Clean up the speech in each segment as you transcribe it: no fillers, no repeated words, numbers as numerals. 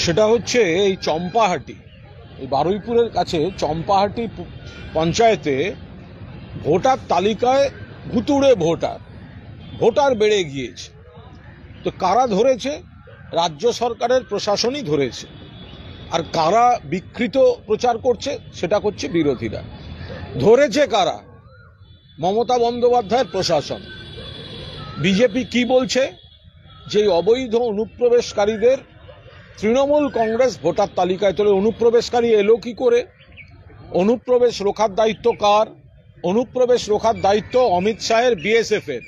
সেটা হচ্ছে এই চম্পাহাটি, এই বারুইপুরের কাছে চম্পাহাটি পঞ্চায়েতে ভোটার তালিকায় ভুতুড়ে ভোটার বেড়ে গিয়েছে। তো কারা ধরেছে? রাজ্য সরকারের প্রশাসনই ধরেছে। আর কারা বিকৃত প্রচার করছে? সেটা করছে বিরোধীরা। ধরেছে কারা? মমতা বন্দ্যোপাধ্যায়ের প্রশাসন। বিজেপি কি বলছে? যে অবৈধ অনুপ্রবেশকারীদের তৃণমূল কংগ্রেস ভোটার তালিকায় তোলে। অনুপ্রবেশকারী এলো কি করে? অনুপ্রবেশ রোখার দায়িত্ব কার? অনুপ্রবেশ রোখার দায়িত্ব অমিত শাহের, বিএসএফ এর।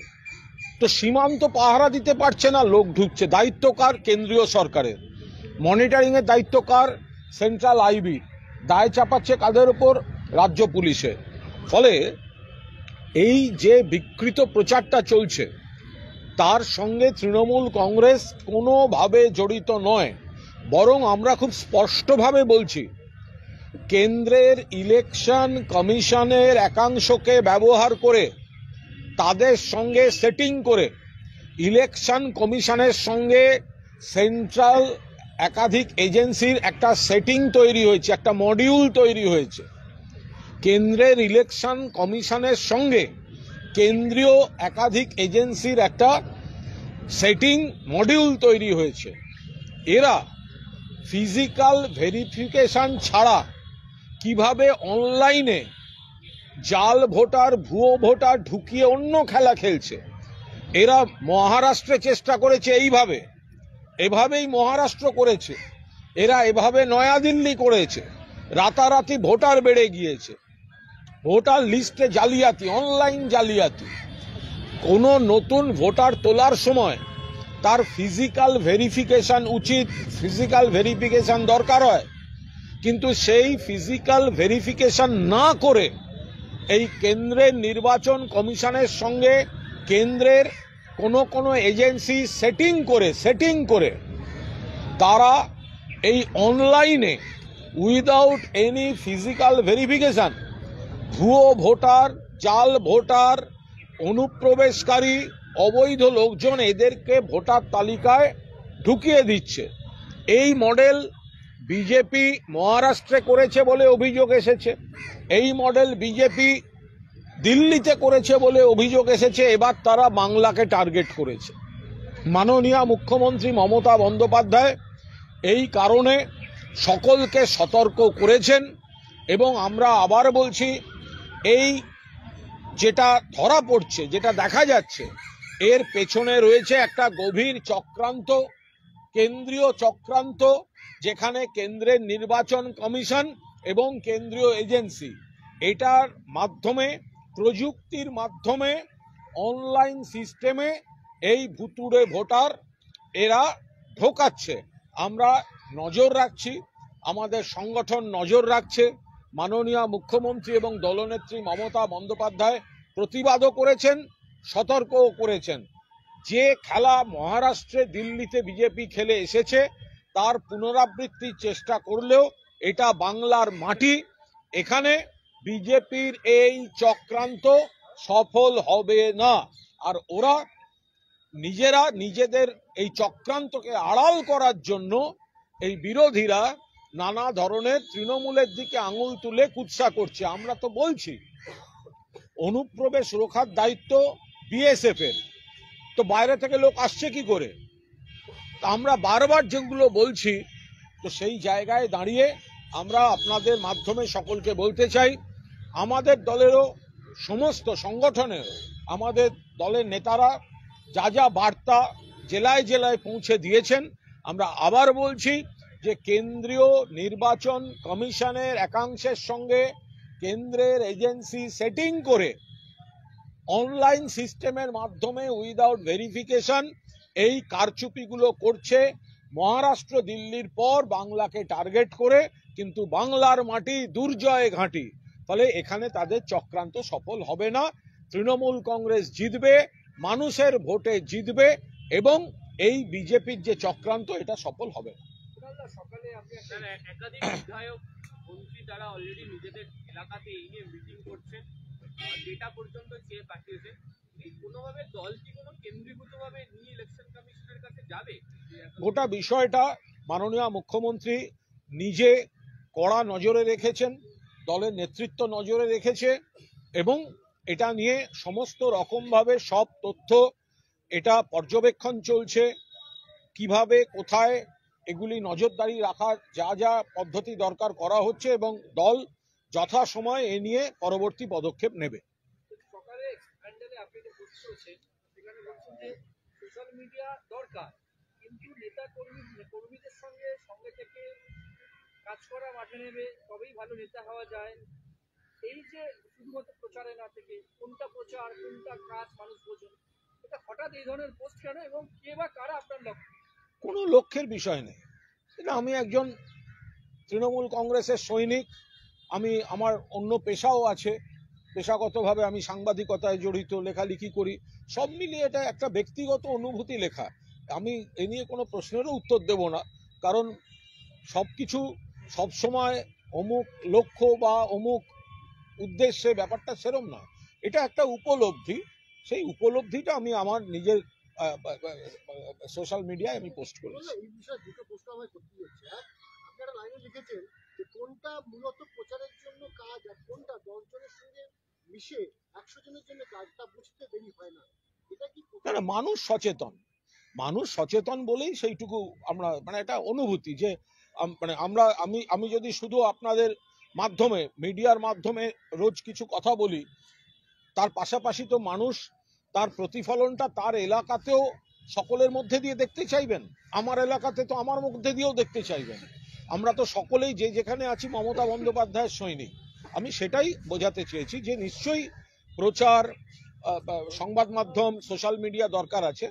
তো সীমান্ত পাহারা দিতে পারছে না, লোক ঢুকছে। দায়িত্ব কার? কেন্দ্রীয় সরকারের। মনিটরিং এর দায়িত্ব কার? Central IB. দায় চাপাচ্ছে কাদের উপর? রাজ্য পুলিশের। ফলে এই যে বিকৃত প্রচারটা চলছে, তার সঙ্গে তৃণমূল কংগ্রেস কোনোভাবে জড়িত নয়। বরং আমরা খুব স্পষ্টভাবে বলছি, কেন্দ্রের ইলেকশন কমিশনের একাংশকে ব্যবহার করে, তাদের সঙ্গে সেটিং করে, ইলেকশন কমিশনের সঙ্গে সেন্ট্রাল একাধিক এজেন্সির একটা সেটিং তৈরি হয়েছে, একটা মডিউল তৈরি হয়েছে। কেন্দ্রের ইলেকশন কমিশনের সঙ্গে কেন্দ্রীয় একাধিক এজেন্সির একটা সেটিং মডিউল তৈরি হয়েছে। এরা ফিজিক্যাল ভেরিফিকেশন ছাড়া কিভাবে অনলাইনে জাল ভোটার, ভুয়ো ভোটার ঢুকিয়ে অন্য খেলা খেলছে। এরা মহারাষ্ট্রে চেষ্টা করেছে এভাবেই মহারাষ্ট্র করেছে। এরা এভাবে নয়াদিল্লি করেছে। রাতারাতি ভোটার বেড়ে গিয়েছে। ভোটার লিস্টে জালিয়াতি, অনলাইন জালিয়াতি। কোনো নতুন ভোটার তোলার সময় তার ফিজিক্যাল ভেরিফিকেশন উচিত, ফিজিক্যাল ভেরিফিকেশন দরকার হয়, কিন্তু সেই ফিজিক্যাল ভেরিফিকেশন না করে এই কেন্দ্রের নির্বাচন কমিশনের সঙ্গে কেন্দ্রের কোনো এজেন্সি সেটিং করে তারা এই অনলাইনে উইদাউট এনি ফিজিক্যাল ভেরিফিকেশন ভুয়ো ভোটার, জাল ভোটার, অনুপ্রবেশকারী, অবৈধ লোকজন এদেরকে ভোটার তালিকায় ঢুকিয়ে দিচ্ছে। এই মডেল বিজেপি মহারাষ্ট্রে করেছে বলে অভিযোগ এসেছে। এই মডেল বিজেপি দিল্লিতে করেছে বলে অভিযোগ এসেছে। এবার তারা বাংলাকে টার্গেট করেছে। মাননীয় মুখ্যমন্ত্রী মমতা বন্দ্যোপাধ্যায় এই কারণে সকলকে সতর্ক করেছেন। এবং আমরা আবার বলছি, এই যেটা ধরা পড়ছে, যেটা দেখা যাচ্ছে, এর পেছনে রয়েছে একটা গভীর চক্রান্ত, কেন্দ্রীয় চক্রান্ত, যেখানে কেন্দ্রের নির্বাচন কমিশন এবং কেন্দ্রীয় এজেন্সি এটার মাধ্যমে, প্রযুক্তির মাধ্যমে, অনলাইন সিস্টেমে এই ভুতুড়ে ভোটার এরা ঢোকাচ্ছে। আমরা নজর রাখছি, আমাদের সংগঠন নজর রাখছে। মাননীয় মুখ্যমন্ত্রী এবং দলনেত্রী মমতা বন্দ্যোপাধ্যায় প্রতিবাদও করেছেন, সতর্কও করেছেন। যে খেলা মহারাষ্ট্রে, দিল্লিতে বিজেপি খেলে এসেছে, তার পুনরাবৃত্তির চেষ্টা করলেও এটা বাংলার মাটি। এখানে বিজেপির এই চক্রান্ত সফল হবে না। আর ওরা নিজেদের এই চক্রান্তকে আড়াল করার জন্য এই বিরোধীরা নানা ধরনের তৃণমূলের দিকে আঙুল তুলে কুৎসা করছে। আমরা তো বলছি অনুপ্রবেশ রোখার দায়িত্ব বিএসএফ এর, তো বাইরে থেকে লোক আসছে কি করে? আমরা বারবার যেগুলো বলছি, তো সেই জায়গায় দাঁড়িয়ে আমরা আপনাদের মাধ্যমে সকলকে বলতে চাই, আমাদের দলেরও, সমস্ত সংগঠনের, আমাদের দলের নেতারা যা বার্তা জেলায় জেলায় পৌঁছে দিয়েছেন। আমরা আবার বলছি যে কেন্দ্রীয় নির্বাচন কমিশনের একাংশের সঙ্গে কেন্দ্রের এজেন্সি সেটিং করে অনলাইন সিস্টেমের মাধ্যমে উইদাউট ভেরিফিকেশন এই কারচুপিগুলো করছে। মহারাষ্ট্র, দিল্লির পর বাংলাকে টার্গেট করে, কিন্তু বাংলার মাটি দুর্জয় ঘাঁটি। ফলে এখানে তাদের চক্রান্ত সফল হবে না। তৃণমূল কংগ্রেস জিতবে, মানুষের ভোটে জিতবে, এবং এই বিজেপির যে চক্রান্ত এটা সফল হবে না। সকালে একাধিক বিধায়ক, মন্ত্রী তারা অলরেডি নিজেদের এলাকাতে এই নিয়ে মিটিং করছেন, ডেটা পর্যন্ত চেয়ে পাঠিয়েছে। কোনোভাবে দল কি কোনো কেন্দ্রীভূতভাবে নিয়ে ইলেকশন কমিশনের কাছে যাবে? গোটা বিষয়টা মাননীয় মুখ্যমন্ত্রী নিজে কড়া নজরে রেখেছেন, দলের নেতৃত্ব নজরে রেখেছে এবং এটা নিয়ে সমস্ত রকমভাবে সব তথ্য এটা পর্যবেক্ষণ চলছে, কিভাবে কোথায় এগুলি নজরদারি রাখার যা যা পদ্ধতি দরকার করা হচ্ছে এবং দল যথাসময়ে এ নিয়ে পরবর্তী পদক্ষেপ নেবে। সকালে প্যান্ডেলে আপনি যে পোস্ট করেছেন সেখানে বলছেন যে সোশ্যাল মিডিয়া দরকার, কিন্তু নেতা কর্মীদের সঙ্গে থেকে কাজ করা, মাঠে নেবে তবেই ভালো নেতা হওয়া যায়। এই যে শুধুমাত্র প্রচারে না থেকে কোনটা প্রচার কোনটা কাজ মানুষ বোঝেন, এটা হঠাৎ এই ধরনের পোস্ট কেন এবং কে বা কারা আপনার লক্ষ্য? কোনো লক্ষ্যের বিষয় নেই, এটা আমি একজন তৃণমূল কংগ্রেসের সৈনিক, আমি আমার অন্য পেশাও আছে, পেশাগতভাবে আমি সাংবাদিকতায় জড়িত, লেখালেখি করি, সব মিলিয়ে এটা একটা ব্যক্তিগত অনুভূতি লেখা। আমি এ নিয়ে কোনো প্রশ্নেরও উত্তর দেব না, কারণ সব কিছু সবসময় অমুক লক্ষ্য বা অমুক উদ্দেশ্যে ব্যাপারটা সেরম না, এটা একটা উপলব্ধি, সেই উপলব্ধিটা আমি আমার নিজের সোশ্যাল মিডিয়ায় আমি পোস্ট করেছি। এই বিষয়ে দুটো প্রশ্ন আমায় করতে হচ্ছে। আপনারা লাইনে লিখেছেন যে কোনটা মূলত প্রচারের জন্য কাজ আর কোনটা 10 জনের সঙ্গে মিশে 100 জনের জন্য কাজ, তা বুঝতে দেরি হয় না। এটা কি না, মানুষ সচেতন বলেই সেইটুকু আমরা মানে একটা অনুভূতি যে আমি যদি শুধু আপনাদের মাধ্যমে মিডিয়ার মাধ্যমে রোজ কিছু কথা বলি, তার পাশাপাশি তো মানুষ তার প্রতিফলনটা তার এলাকাতেও সকলের মধ্যে দিয়ে দেখতে চাইবেন, আমার এলাকাতে তো আমার মধ্যে দিয়েও দেখতে চাইবেন। আমরা তো সকলেই যে যেখানে আছি মমতা বন্দ্যোপাধ্যায়ের সৈনিক, আমি সেটাই বোঝাতে চেয়েছি যে নিশ্চয়ই প্রচার, সংবাদ মাধ্যম, সোশ্যাল মিডিয়া দরকার আছে,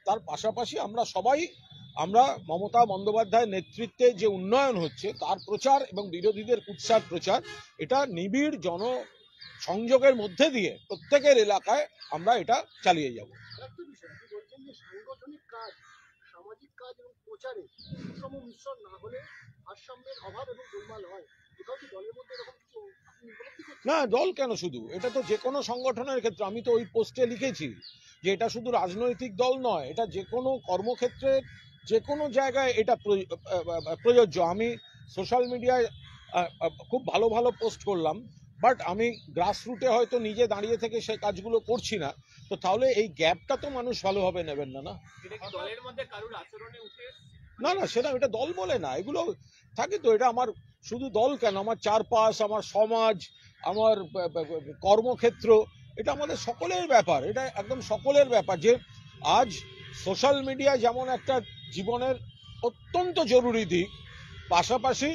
তার পাশাপাশি আমরা মমতা বন্দ্যোপাধ্যায়ের নেতৃত্বে যে উন্নয়ন হচ্ছে তার প্রচার এবং বিরোধীদের কুৎসার প্রচার, এটা নিবিড় সংযোগের মধ্যে দিয়ে প্রত্যেকের এলাকায় আমরা এটা চালিয়ে যাব। একটা বিষয় আপনি বলছেন যে সাংগঠনিক কাজ, সামাজিক কাজ এবং প্রচারে সুষম মিশ্রণ না হলে ভারসাম্যের অভাব এবং গোলমাল হয়। কোথাও কি দলের মধ্যে এরকম কিছু আপনি উপলব্ধি করছেন? না, দল কেন, শুধু এটা তো যে কোনো সংগঠনের ক্ষেত্রে, আমি তো ওই পোস্টে লিখেছি যে এটা শুধু রাজনৈতিক দল নয়, এটা যে কোনো কর্মক্ষেত্রে যে কোনো জায়গায় এটা প্রযোজ্য। আমি সোশ্যাল মিডিয়ায় খুব ভালো ভালো পোস্ট করলাম, বাট আমি গ্রাসরুটে হয়তো নিজে দাঁড়িয়ে থেকে সেই কাজগুলো করছি না, তো তাহলে এই গ্যাপটা তো মানুষ ভালোভাবে নেবেন না। না দলের মধ্যে কারোর আচরণে উঠে না না, সেটা এটা দল বলে না, এগুলো থাকে তো, এটা আমার শুধু দল কেন, আমার চারপাশ, আমার সমাজ, আমার কর্মক্ষেত্র, এটা আমাদের সকলের ব্যাপার, এটা একদম সকলের ব্যাপার। যে আজ সোশ্যাল মিডিয়া যেমন একটা জীবনের অত্যন্ত জরুরি দিক, পাশাপাশি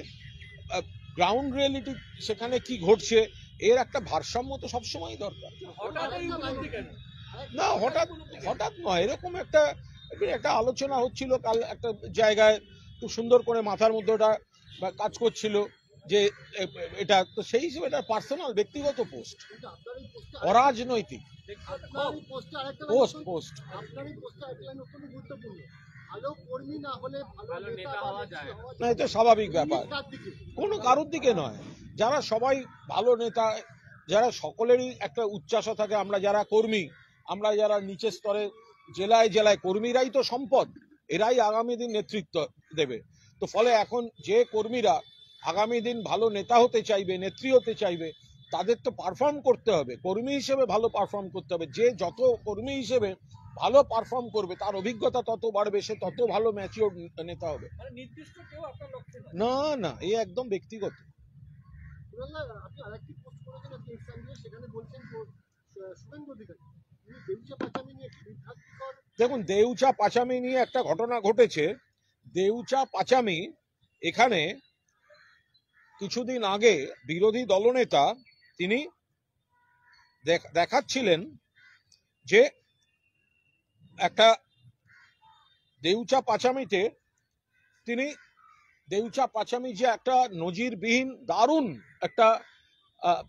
গ্রাউন্ড রিয়েলিটি সেখানে কি ঘটছে এর একটা ভারসাম্য তো সবসময় দরকার। হঠাৎ এই উপলব্ধি কেন? না, হঠাৎ নয়, এরকম একটা আলোচনা হচ্ছিল কাল একটা জায়গায়, খুব সুন্দর করে মাথার মধ্যে ওটা কাজ করছিল যে এটা তো সেই হিসেবে এটা পার্সোনাল ব্যক্তিগত পোস্ট, কিন্তু আপনার এই পোস্টে অরাজনৈতিক আপনার এই পোস্টে আরেকটা পোস্ট। আপনার এই পোস্টে আরেকটা লাইন অত্যন্ত গুরুত্বপূর্ণ। ভালো কর্মী না হলে ভালো নেতা হওয়া যায় না, এটা স্বাভাবিক ব্যাপার, কোনো কারোর দিকে নয়। যারা সবাই ভালো নেতা, যারা সকলেরই একটা উচ্চাসা থাকে, আমরা যারা কর্মী, আমরা যারা নিচের স্তরে জেলায় জেলায়, কর্মীরাই তো সম্পদ, এরাই আগামী দিন নেতৃত্ব দেবে। তো ফলে এখন যে কর্মীরা আগামী দিন ভালো নেতা হতে চাইবে, নেত্রী হতে চাইবে, তাদের তো পারফর্ম করতে হবে, কর্মী হিসেবে ভালো পারফর্ম করতে হবে। যে যত কর্মী হিসেবে ভালো পারফর্ম করবে তার অভিজ্ঞতা তত বাড়বে, সে তত ভালো ম্যাচিওর নেতা হবে। মানে নির্দিষ্ট কেউ আপনার লক্ষ্যে নয়? না না, এই একদম ব্যক্তিগত। আপনি আরেকটি পোস্ট করেছেন আপনি এক্সাম দিয়ে, সেখানে বলছেন শুভেন্দু অধিকারী তিনি দেউচা পাচামি নিয়ে বিভ্রান্তিকর। দেখুন, দেউচা পাচামি নিয়ে একটা ঘটনা ঘটেছে। দেউচা পাচামি, এখানে কিছুদিন আগে বিরোধী দলনেতা তিনি দেখাচ্ছিলেন যে একটা দেউচা পাচামিতে দেউচা পাচামি যে একটা নজিরবিহীন দারুণ একটা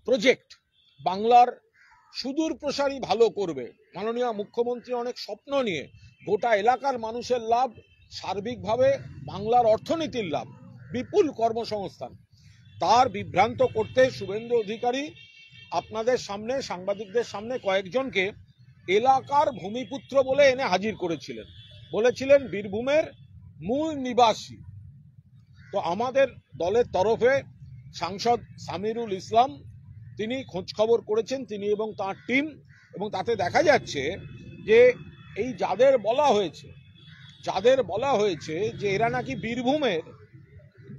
প্রজেক্ট, বাংলার সুদূর প্রসারী ভালো করবে, মাননীয় মুখ্যমন্ত্রী অনেক স্বপ্ন নিয়ে, গোটা এলাকার মানুষের লাভ, সার্বিকভাবে বাংলার অর্থনীতির লাভ, বিপুল কর্মসংস্থান, তার বিভ্রান্ত করতে শুভেন্দু অধিকারী আপনাদের সামনে, সাংবাদিকদের সামনে কয়েকজনকে এলাকার ভূমিপুত্র বলে এনে হাজির করেছিলেন, বলেছিলেন বীরভূমের মূল নিবাসী। তো আমাদের দলের তরফে সাংসদ সামিরুল ইসলাম তিনি খোঁজ খবর করেছেন, তিনি এবং তার টিম, এবং তাতে দেখা যাচ্ছে যে এই যাদের বলা হয়েছে যে এরা নাকি বীরভূমের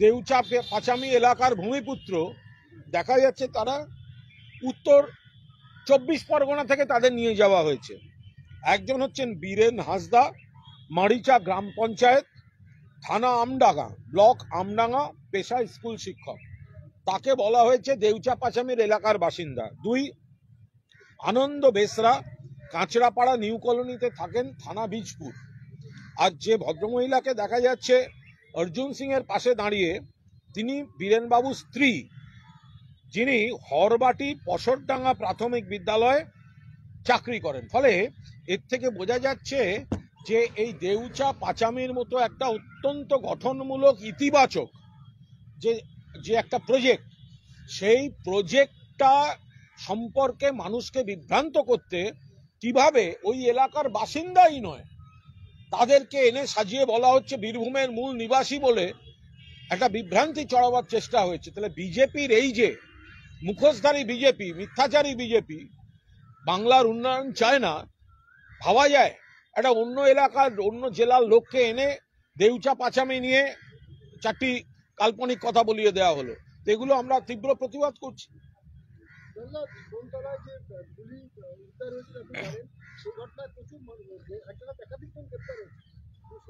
দেউচা পাচামি এলাকার ভূমিপুত্র, দেখা যাচ্ছে তারা উত্তর 24 পরগনা থেকে তাদের নিয়ে যাওয়া হয়েছে। একজন হচ্ছেন বীরেন হাঁসদা, মারিচা গ্রাম পঞ্চায়েত, থানা আমডাঙ্গা, ব্লক আমডাঙ্গা, পেশা স্কুল শিক্ষক। তাকে বলা হয়েছে দেউচা পাচামির এলাকার বাসিন্দা। 2 আনন্দ বেসরা, কাঁচরাপাড়া নিউ কলোনিতে থাকেন, থানা বীজপুর। আর যে ভদ্রমহিলাকে দেখা যাচ্ছে অর্জুন সিং এর পাশে দাঁড়িয়ে, তিনি বীরেনবাবুর স্ত্রী, যিনি হরবাটি পশরডাঙ্গা প্রাথমিক বিদ্যালয়ে চাকরি করেন। ফলে এর থেকে বোঝা যাচ্ছে যে এই দেউচা পাচামির মতো একটা অত্যন্ত গঠনমূলক ইতিবাচক যে একটা প্রজেক্ট, সেই প্রজেক্টটা সম্পর্কে মানুষকে বিভ্রান্ত করতে কিভাবে ওই এলাকার বাসিন্দাই নয় তাদেরকে এনে সাজিয়ে বলা হচ্ছে বীরভূমের মূল নিবাসী বলে একটা বিভ্রান্তি চড়াবার চেষ্টা হয়েছে। তাহলে বিজেপির এই যে মুখোশধারী বিজেপি, মিথ্যাচারী বিজেপি, বাংলার উন্নয়ন চায় না, ভাবা যায় একটা অন্য এলাকার অন্য জেলার লোককে এনে দেউচা পাচামি নিয়ে 4টি কাল্পনিক কথা বলিয়ে দেওয়া হলো। তো এগুলো আমরা তীব্র প্রতিবাদ করছি। জীবনতলায় যে গুলি উদ্ধার হয়েছিল আপনি জানেন, সেই ঘটনায় প্রচুর একজনের একাধিক জন গ্রেপ্তার হয়েছে।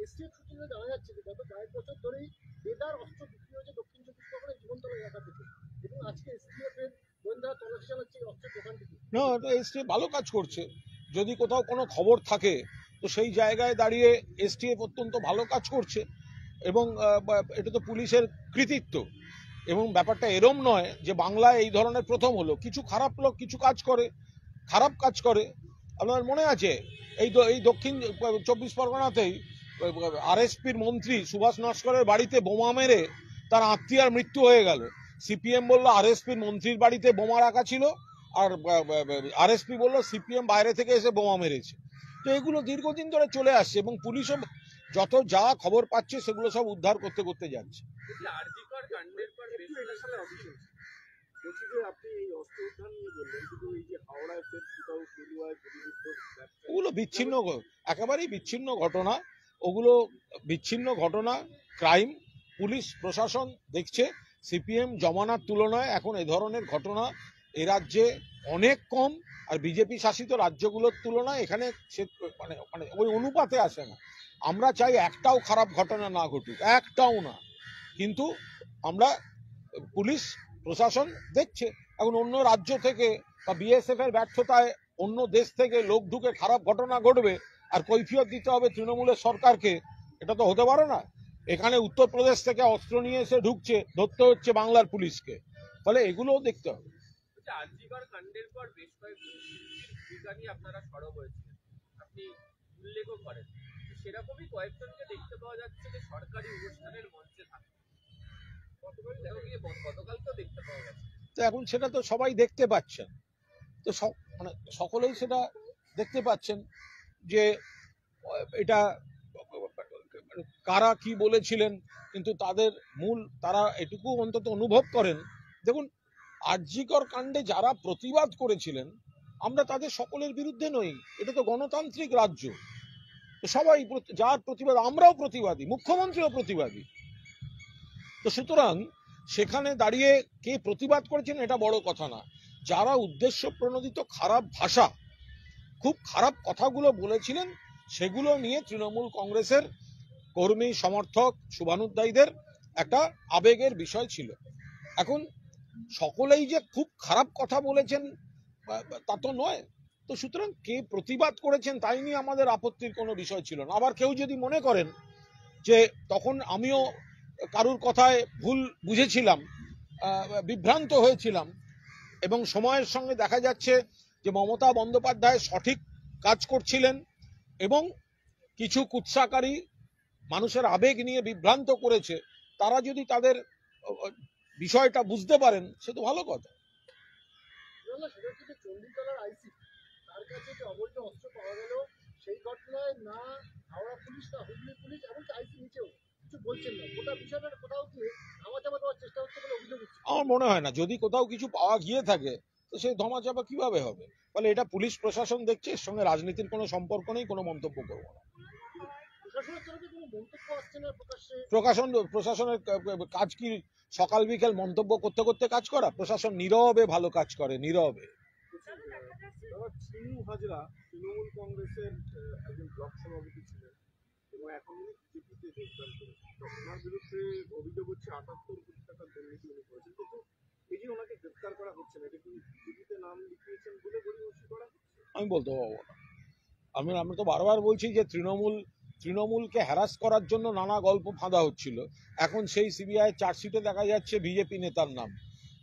এসটিএফ সূত্রে জানা যাচ্ছে যে গত কয়েক বছর ধরেই বেদার অস্ত্র বিক্রি হয়েছে দক্ষিণ 24 পরগনার জীবনতলা এলাকা থেকে, এবং আজকে এসটিএফ এর গোয়েন্দারা তল্লাশি চালাচ্ছে এই অস্ত্রের দোকান থেকে। না, এসটিএফ ভালো কাজ করছে। যদি কোথাও কোনো খবর থাকে তো সেই জায়গায় দাঁড়িয়ে এসটিএফ অত্যন্ত ভালো কাজ করছে, এবং এটা তো পুলিশের কৃতিত্ব। এবং ব্যাপারটা এরম নয় যে বাংলায় এই ধরনের প্রথম হলো। কিছু খারাপ লোক কিছু কাজ করে, খারাপ কাজ করে। আপনার মনে আছে এই দক্ষিণ 24 পরগনাতেই আরএসপির মন্ত্রী সুভাষ নস্করের বাড়িতে বোমা মেরে তার আত্মীয়ার মৃত্যু হয়ে গেল। সিপিএম বলল আরএসপির মন্ত্রীর বাড়িতে বোমা রাখা ছিল, আর আরএসপি বলল সিপিএম বাইরে থেকে এসে বোমা মেরেছে। তো এগুলো দীর্ঘদিন ধরে চলে আসছে, এবং পুলিশও যত যা খবর পাচ্ছে সেগুলো সব উদ্ধার করতে করতে যাচ্ছে। বলছি যে আপনি এই অস্ত্র উদ্ধার নিয়ে বললেন, কিন্তু এই যে হাওড়ায় ফের কোথাও পেলুয়ায় ওগুলো বিচ্ছিন্ন, একেবারেই বিচ্ছিন্ন ঘটনা। ওগুলো বিচ্ছিন্ন ঘটনা, ক্রাইম। পুলিশ প্রশাসন দেখছে। সিপিএম জমানার তুলনায় এখন এ ধরনের ঘটনা এ রাজ্যে অনেক কম, আর বিজেপি শাসিত রাজ্যগুলোর তুলনায় এখানে সে মানে ওই অনুপাতে আসে না। আমরা চাই একটাও খারাপ ঘটনা না ঘটুক, একটাও না। কিন্তু আমরা পুলিশ প্রশাসন দেখছে। এখন অন্য রাজ্য থেকে বা বিএসএফ এর ব্যর্থতায় অন্য দেশ থেকে লোক ঢুকে খারাপ ঘটনা ঘটবে আর কৈফিয়ত দিতে হবে তৃণমূলের সরকারকে, এটা তো হতে পারে না। এখানে উত্তরপ্রদেশ থেকে অস্ত্র নিয়ে এসে ঢুকছে, ধরতে হচ্ছে বাংলার পুলিশকে। ফলে এগুলোও দেখতে হবে। আরজিকর কাণ্ডের পর বেশ কয়েক ভূমিকা নিয়ে আপনারা সরব হয়েছিলেন, আপনি উল্লেখও করেন। সেরকমই কয়েকজনকে দেখতে পাওয়া যাচ্ছে যে সরকারি অনুষ্ঠানের মঞ্চে থাকে, গতকালকেও দেখতে পাওয়া যাচ্ছে। তো এখন সেটা তো সবাই দেখতে পাচ্ছেন, তো মানে সকলেই সেটা দেখতে পাচ্ছেন যে এটা কারা কি বলেছিলেন, কিন্তু তাদের মূল তারা এটুকু অন্তত অনুভব করেন। দেখুন, আরজিকর কাণ্ডে যারা প্রতিবাদ করেছিলেন, আমরা তাদের সকলের বিরুদ্ধে নই। এটা তো গণতান্ত্রিক রাজ্য, সবাই যার প্রতিবাদ, আমরাও প্রতিবাদী, মুখ্যমন্ত্রীও প্রতিবাদী। তো সুতরাং সেখানে দাঁড়িয়ে কে প্রতিবাদ করেছেন এটা বড় কথা না। যারা উদ্দেশ্য প্রণোদিত খারাপ ভাষা, খুব খারাপ কথাগুলো বলেছিলেন, সেগুলো নিয়ে তৃণমূল কংগ্রেসের কর্মী সমর্থক শুভানুধ্যায়ীদের একটা আবেগের বিষয় ছিল। এখন সকলেই যে খুব খারাপ কথা বলেছেন তা তো নয়। তো সুতরাং কে প্রতিবাদ করেছেন তাই নিয়ে আমাদের আপত্তির কোনো বিষয় ছিল না। আবার কেউ যদি মনে করেন যে তখন আমিও কারুর কথায় ভুল বুঝেছিলাম, বিভ্রান্ত হয়েছিলাম, এবং সময়ের সঙ্গে দেখা যাচ্ছে যে মমতা বন্দ্যোপাধ্যায় সঠিক কাজ করছিলেন, এবং কিছু কুৎসাকারী মানুষের আবেগ নিয়ে বিভ্রান্ত করেছে, তারা যদি তাদের বিষয়টা বুঝতে পারেন সে তো ভালো কথা। চণ্ডীতলার আইসি তার কাছে যে অবৈধ অস্ত্র পাওয়া গেল সেই ঘটনায় না হাওড়া পুলিশ না হুগলি পুলিশ এমনকি আইসি নিচেও কিছু বলছেন না, গোটা বিষয়টা কোথাও গিয়ে ধামাচাপা দেওয়ার চেষ্টা হচ্ছে বলে অভিযোগ উঠছে। আমার মনে হয় না, যদি কোথাও কিছু পাওয়া গিয়ে থাকে তো সেই ধামাচাপা কিভাবে হবে? ফলে এটা পুলিশ প্রশাসন দেখছে, এর সঙ্গে রাজনীতির কোনো সম্পর্ক নেই, কোনো মন্তব্য করবো না। প্রশাসনের তরফে কোনো মন্তব্য আসছে না প্রকাশ্যে। প্রশাসনের কাজ কি সকাল বিকেল মন্তব্য করতে করতে কাজ করা? প্রশাসন নীরবে ভালো কাজ করে, নীরবে। দাদা, চিনু হাজরা তৃণমূল কংগ্রেসের একজন ব্লক সভাপতি ছিলেন এবং এখন উনি বিজেপিতে যোগদান করেছেন। তো ওনার বিরুদ্ধে অভিযোগ হচ্ছে 78 কোটি টাকার দুর্নীতি উনি করেছেন, কিন্তু এই যে ওনাকে গ্রেফতার করা হচ্ছে না, এটা কি বিজেপিতে নাম লিখিয়েছেন বলে গড়িমসি করা হচ্ছে? আমি বলতে পারবো না। আমি তো বারবার বলছি যে তৃণমূলকে হ্যারাস করার জন্য নানা গল্প ফাঁদা হচ্ছিল। এখন সেই সিবিআই চার্জশিটে দেখা যাচ্ছে বিজেপি নেতার নাম।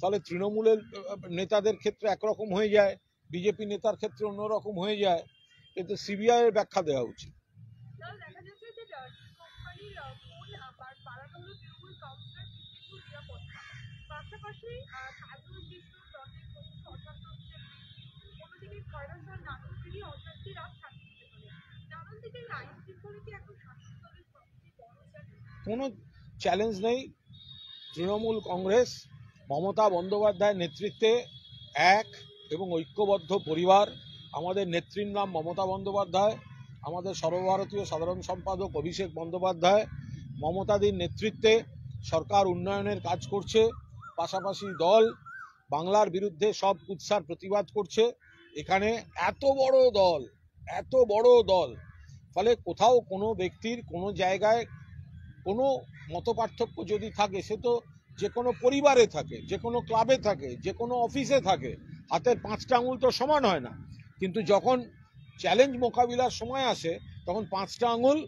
তাহলে তৃণমূলের নেতাদের ক্ষেত্রে একরকম হয়ে যায়, বিজেপি নেতার ক্ষেত্রে অন্যরকম হয়ে যায়। কিন্তু সিবিআই এর ব্যাখ্যা দেওয়া উচিত। কোনো চ্যালেঞ্জ নেই। তৃণমূল কংগ্রেস মমতা বন্দ্যোপাধ্যায়ের নেতৃত্বে এক এবং ঐক্যবদ্ধ পরিবার। আমাদের নেত্রীর নাম মমতা বন্দ্যোপাধ্যায়, আমাদের সর্বভারতীয় সাধারণ সম্পাদক অভিষেক বন্দ্যোপাধ্যায়। মমতাদির নেতৃত্বে সরকার উন্নয়নের কাজ করছে, পাশাপাশি দল বাংলার বিরুদ্ধে সব কুৎসার প্রতিবাদ করছে। এখানে এত বড় দল, ফলে কোথাও কোনো ব্যক্তির কোনো জায়গায় কোনো মতপার্থক্য যদি থাকে, সে তো যে কোনো পরিবারে থাকে, যে কোনো ক্লাবে থাকে, যে কোনো অফিসে থাকে, হাতের 5টা আঙুল তো সমান হয় না। কিন্তু যখন চ্যালেঞ্জ মোকাবিলার সময় আসে তখন 5টা আঙুল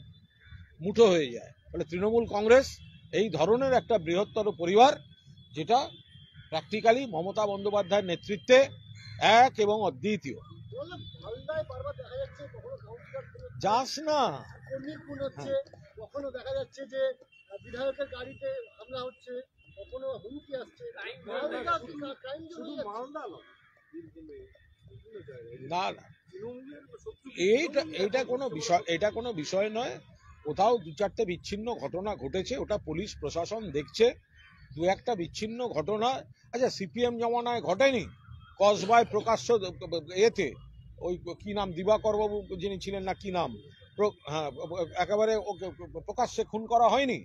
মুঠো হয়ে যায়। ফলে তৃণমূল কংগ্রেস এই ধরনের একটা বৃহত্তর পরিবার, যেটা প্র্যাকটিক্যালি মমতা বন্দ্যোপাধ্যায়ের নেতৃত্বে এক এবং অদ্বিতীয়। মালদায় বারবার দেখা যাচ্ছে কখনো কাউন্সিলর যাস না, কর্মী খুন হচ্ছে, কখনো দেখা যাচ্ছে যে বিধায়কের গাড়িতে হামলা হচ্ছে, কখনো হুমকি আসছে। ক্রাইম শুধু মালদা নয়, বীরভূমে বিভিন্ন জায়গায় না না, তৃণমূলের শত্রু এটা কোনো বিষয় নয়। কোথাও 2-4টে বিচ্ছিন্ন ঘটনা ঘটেছে, ওটা পুলিশ প্রশাসন দেখছে। 2-একটা বিচ্ছিন্ন ঘটনা, আচ্ছা সিপিএম জমানায় ঘটেনি? কসবায় প্রকাশ্য এতে ওই কি নাম, দিবাকর বাবু যিনি ছিলেন না কি নাম, হ্যাঁ, একেবারে ওকে প্রকাশ্যে খুন করা হয়নি?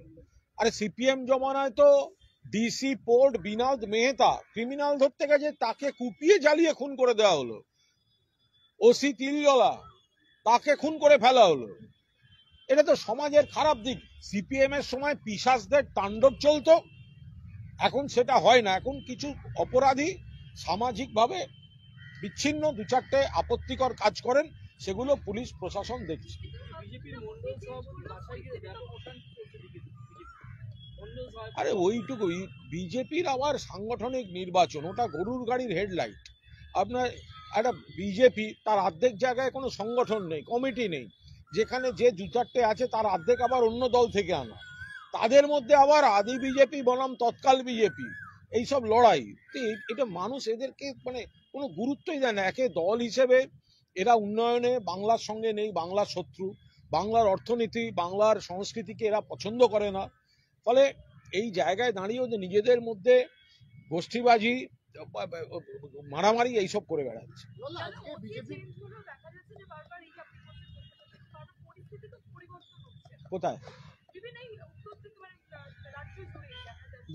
আরে সিপিএম জমানায় তো DC port Binod Mehta criminal ধরতে গেছে, তাকে কুপিয়ে জ্বালিয়ে খুন করে দেওয়া হলো। ওসি তিলজলা, তাকে খুন করে ফেলা হলো। এটা তো সমাজের খারাপ দিক। সিপিএম এর সময় পিশাচদের তাণ্ডব চলতো, এখন সেটা হয় না। এখন কিছু অপরাধী সামাজিকভাবে বিচ্ছিন্ন 2-4টে আপত্তিকর কাজ করেন, সেগুলো পুলিশ প্রশাসন দেখছে। বিজেপির মন্ডল সভাপতি বাসায় গিয়ে ব্যাপক অশান্তি চলছে বিজেপি মন্ডল সভাপতি। আরে ওইটুকুই, বিজেপির আবার সাংগঠনিক নির্বাচন, ওটা গরুর গাড়ির হেডলাইট। আপনার একটা বিজেপি, তার অর্ধেক জায়গায় কোনো সংগঠন নেই, কমিটি নেই। যেখানে যে 2-4টে আছে তার অর্ধেক আবার অন্য দল থেকে আনা, তাদের মধ্যে আবার আদি বিজেপি বনাম তৎকাল বিজেপি, এইসব লড়াই। এটা মানুষ এদেরকে মানে কোনো গুরুত্বই দেয় না। একে দল হিসেবে এরা উন্নয়নে বাংলার সঙ্গে নেই, বাংলার শত্রু। বাংলার অর্থনীতি, বাংলার সংস্কৃতিকে এরা পছন্দ করে না। ফলে এই জায়গায় দাঁড়িয়েও যে নিজেদের মধ্যে গোষ্ঠীবাজি, মারামারি এইসব করে বেড়াচ্ছে। আজকে বিজেপি কোথায়?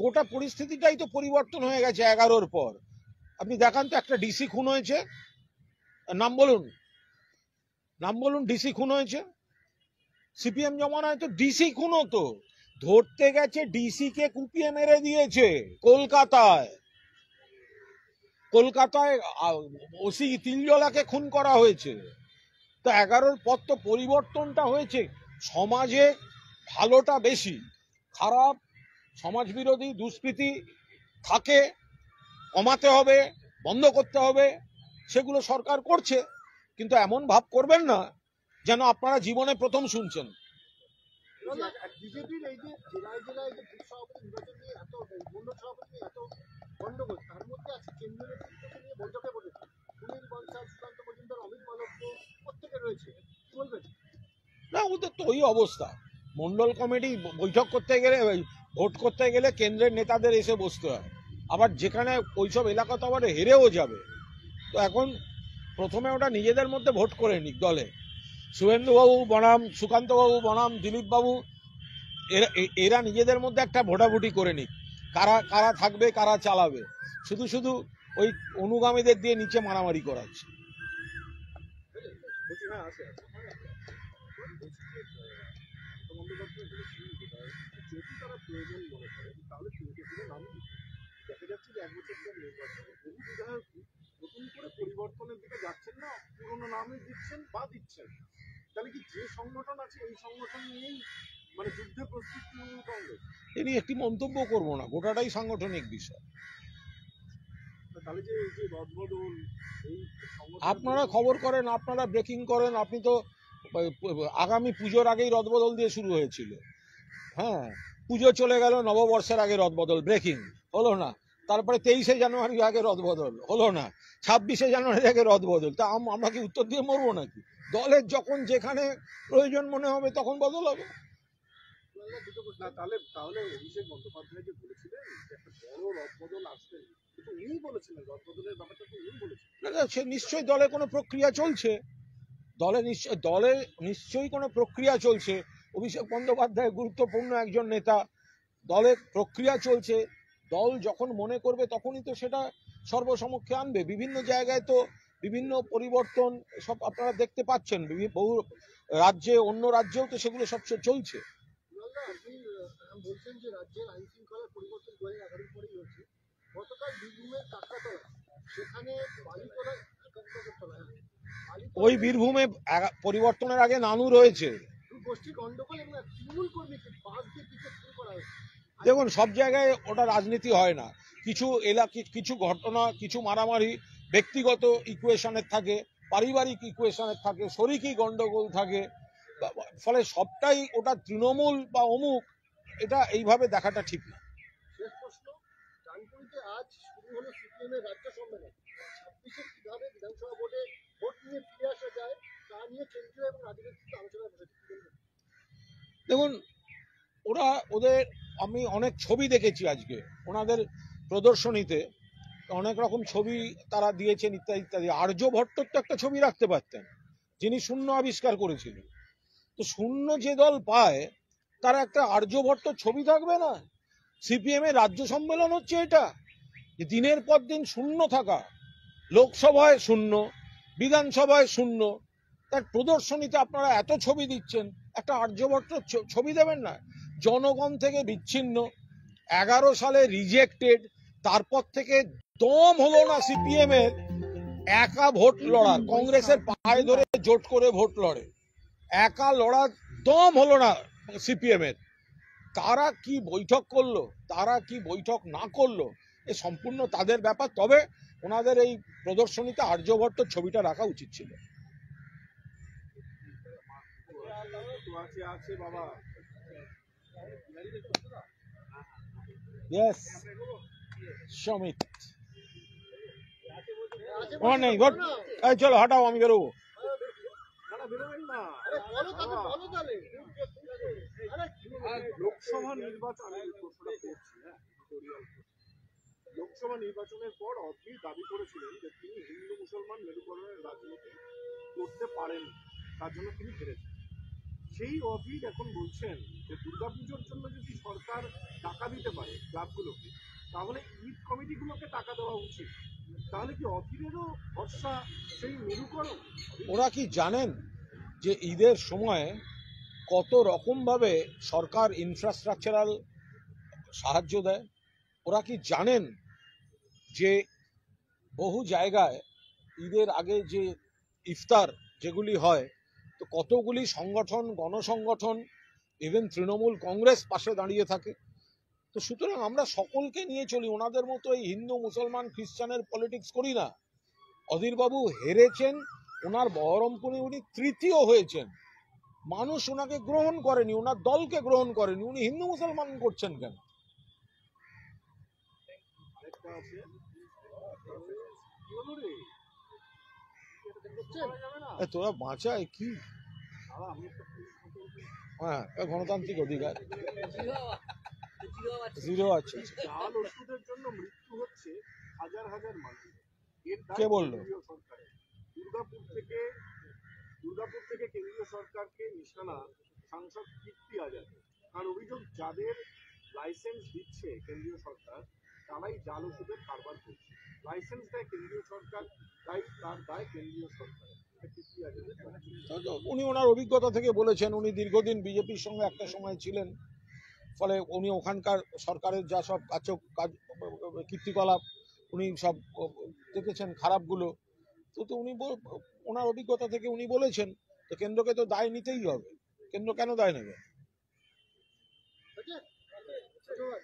গোটা পরিস্থিতিটাই তো পরিবর্তন হয়ে গেছে 11-র পর। আপনি দেখান তো একটা ডিসি খুন হয়েছে, নাম বলুন ডিসি খুন হয়েছে। সিপিএম জমানায় তো ডিসি খুন হতো, ধরতে গেছে ডিসি কে কুপিয়ে মেরে দিয়েছে কলকাতায়। ওসি তিলজলাকে খুন করা হয়েছে। তো 11-র পর তো পরিবর্তনটা হয়েছে। সমাজে ভালোটা বেশি, খারাপ সমাজবিরোধী দুষ্কৃতি থাকে, কমাতে হবে, বন্ধ করতে হবে, সেগুলো সরকার করছে। কিন্তু এমন ভাব করবেন না যেন আপনারা জীবনে প্রথম শুনছেন। বিজেপির এই যে জেলায় জেলায় যে বুথ সভাপতি নির্বাচন নিয়ে এত মন্ডল সভাপতি নিয়ে এত গন্ডগোল, তার মধ্যে আছে কেন্দ্রীয় নেতৃত্বকে নিয়ে বৈঠকে বসেছে সুনীল বনসাল, সুকান্ত মজুমদার, অমিত মালব্য, একই অবস্থা। মন্ডল কমিটি বৈঠক করতে গেলে, ভোট করতে গেলে কেন্দ্রের নেতাদের এসে বসতে হয়, আবার যেখানে ওইসব এলাকা তো আবার হেরেও যাবে। তো এখন প্রথমে ওটা নিজেদের মধ্যে ভোট করে নিক দলে, শুভেন্দুবাবু বনাম সুকান্তবাবু বনাম দিলীপবাবু, এরা নিজেদের মধ্যে একটা ভোটাভুটি করে নিক, কারা কারা থাকবে কারা চালাবে। শুধু শুধু ওই অনুগামীদের দিয়ে নিচে মারামারি করাচ্ছে। বলছি হ্যাঁ আছে আছে বন্দ্যোপাধ্যায় বলেছিলেন যেটা, যদি তারা প্রয়োজন মনে করেন তাহলে তিনটে করে নাম দিতে। দেখা যাচ্ছে যে 1 বছর পর নির্বাচনে বহু বিধায়কই নতুন করে পরিবর্তনের দিকে যাচ্ছেন না, পুরোনো নামই দিচ্ছেন বা দিচ্ছেন। তাহলে কি যে সংগঠন আছে এই সংগঠন নিয়েই মানে যুদ্ধে প্রস্তুত তৃণমূল কংগ্রেস? এ নিয়ে একটি মন্তব্য করব না, গোটাটাই সাংগঠনিক বিষয়। তাহলে যে এই যে রদবদল এই আপনারা খবর করেন, আপনারা ব্রেকিং করেন, আপনি তো আগামী পুজোর আগেই রদবদল দিয়ে শুরু হয়েছিল। হ্যাঁ, পুজো চলে গেল, নববর্ষের আগে রদবদল, ব্রেকিং হলো না। তারপরে 23শে জানুয়ারির আগে রদবদল হলো না, 26শে জানুয়ারির আগে রদবদল। তা আমরা কি উত্তর দিয়ে মরবো নাকি? দলের যখন যেখানে প্রয়োজন মনে হবে তখন বদল হবে। না তাহলে তাহলে অভিষেক বন্দ্যোপাধ্যায় যে বলেছিলেন যে একটা বড় রদবদল আসবে, কিন্তু উনি বলেছিলেন রদবদলের ব্যাপারটা তো উনি বলেছিলেন। না, সে নিশ্চয়ই দলে কোনো প্রক্রিয়া চলছে, দলে নিশ্চয়ই কোনো প্রক্রিয়া চলছে। অভিষেক বন্দ্যোপাধ্যায় গুরুত্বপূর্ণ একজন নেতা, দলের প্রক্রিয়া চলছে। দল যখন মনে করবে তখনই তো সেটা সর্বসমক্ষে আনবে। বিভিন্ন জায়গায় তো বিভিন্ন পরিবর্তন সব আপনারা দেখতে পাচ্ছেন, বহু রাজ্যে, অন্য রাজ্যেও তো সেগুলো সব চলছে। আপনি বলছেন যে রাজ্যের আইন শৃঙ্খলার পরিবর্তন 2011 পরেই হয়েছে। গতকাল বীরভূমের কাকড়াতলা, সেখানে বালিতলায় ওই বীরভূমে পরিবর্তনের আগে নানু রয়েছে। গোষ্ঠী গন্ডগোল এবং তৃণমূল কর্মীকে বাস দিয়ে পিছনে শুরু করা হয়েছে। দেখুন, সব জায়গায় ওটা রাজনীতি হয় না। কিছু কিছু ঘটনা, কিছু মারামারি ব্যক্তিগত ইকুয়েশনের থাকে, পারিবারিক ইকুয়েশনের থাকে, শরিকি গন্ডগোল থাকে, ফলে সবটাই ওটা তৃণমূল বা অমুক, এটা এইভাবে দেখাটা ঠিক না। শেষ প্রশ্ন, ডানকুনিতে আজ শুরু হলো সিপিএম এর রাজ্য সম্মেলন। 26-এ কিভাবে বিধানসভা ভোটে ভোট নিয়ে ফিরে আসা যায় তা নিয়ে কেন্দ্রীয় এবং রাজ্য নেতৃত্ব আলোচনা বসেছে। দেখুন, ওদের আমি অনেক ছবি দেখেছি আজকে ওনাদের প্রদর্শনীতে, অনেক রকম ছবি তারা দিয়েছেন ইত্যাদি ইত্যাদি। আর্যভট্টর তো একটা ছবি রাখতে পারতেন, যিনি শূন্য আবিষ্কার করেছিলেন। তো শূন্য যে দল পায় তারা একটা আর্যভট্ট ছবি থাকবে না? সিপিএম এর রাজ্য সম্মেলন হচ্ছে এটা, দিনের পর দিন শূন্য থাকা, লোকসভায় শূন্য, বিধানসভায় শূন্য, তার প্রদর্শনীতে আপনারা এত ছবি দিচ্ছেন, একটা আর্যভট্ট ছবি দেবেন না? জনগণ থেকে বিচ্ছিন্ন, 11 সালে রিজেক্টেড, তারপর থেকে দম হলো না সিপিএম এর একা ভোট লড়া, কংগ্রেসের পায়ে ধরে জোট করে ভোট লড়ে, একা লড়ার দম হলো না সিপিএম এর। তারা কি বৈঠক করলো, তারা কি বৈঠক না করলো, এ সম্পূর্ণ তাদের ব্যাপার। তবে ওনাদের এই প্রদর্শনীতে আর্যভট্ট ছবিটা রাখা উচিত ছিল। আছে বাবা। Yes, Shamit. নেই ভোট, চলো হটাও, আমি বেরোবো। বেরোবেন না। আরে লোকসভা নির্বাচন লোকসভা নির্বাচনের পর অধীর দাবি করেছিলেন যে তিনি হিন্দু মুসলমান মেরুকরণের রাজনীতি করতে পারেন, তার জন্য তিনি হেরেছেন। সেই অধীর এখন বলছেন যে দুর্গাপুজোর জন্য যদি সরকার টাকা দিতে পারে ক্লাবগুলোকে, তাহলে ঈদ কমিটিগুলোকে টাকা দেওয়া উচিত। তাহলে কি অধীরেরও ভরসা সেই মেরুকরণ? ওরা কি জানেন যে ঈদের সময় কত রকম ভাবে সরকার ইনফ্রাস্ট্রাকচারাল সাহায্য দেয়? ওরা কি জানেন যে বহু জায়গায় ঈদের আগে যে ইফতার যেগুলি হয়, তো কতগুলি সংগঠন, গণসংগঠন, ইভেন তৃণমূল কংগ্রেস পাশে দাঁড়িয়ে থাকে। তো সুতরাং আমরা সকলকে নিয়ে চলি, ওনাদের মতো এই হিন্দু মুসলমান খ্রিস্টানের পলিটিক্স করি না। অধীরবাবু হেরেছেন, ওনার বহরমপুরে উনি তৃতীয় হয়েছেন, মানুষ ওনাকে গ্রহণ করেনি, ওনার দলকে গ্রহণ করেনি, উনি হিন্দু মুসলমান করছেন কেন? আরেকটা আছে, কি হলো রে? তোরা বাঁচায় কি? আমি একটা হ্যাঁ গণতান্ত্রিক অধিকার জিরো আছে। জাল ওষুধের জন্য মৃত্যু হচ্ছে হাজার হাজার মানুষ। এর দায় কে বললো? কেন্দ্রীয় সরকারের। দুর্গাপুর থেকে কেন্দ্রীয় সরকারকে নিশানা সাংসদ কীর্তি আজাদ। তার অভিযোগ, যাদের লাইসেন্স দিচ্ছে কেন্দ্রীয় সরকার তারাই জাল ওষুধের কারবার করছে। লাইসেন্স দেয় কেন্দ্রীয় সরকার, তাই তার দায় কেন্দ্রীয় সরকার। কীর্তি আজাদের তো উনি ওনার অভিজ্ঞতা থেকে বলেছেন, উনি দীর্ঘদিন বিজেপির সঙ্গে একটা সময় ছিলেন, ফলে উনি ওখানকার সরকারের যা সব কাজ কীর্তিকলাপ উনি সব দেখেছেন খারাপগুলো। তো উনি ওনার অভিজ্ঞতা থেকে উনি বলেছেন, তো কেন্দ্রকে তো দায় নিতেই হবে। কেন্দ্র কেন দায় নেবে? ধন্যবাদ।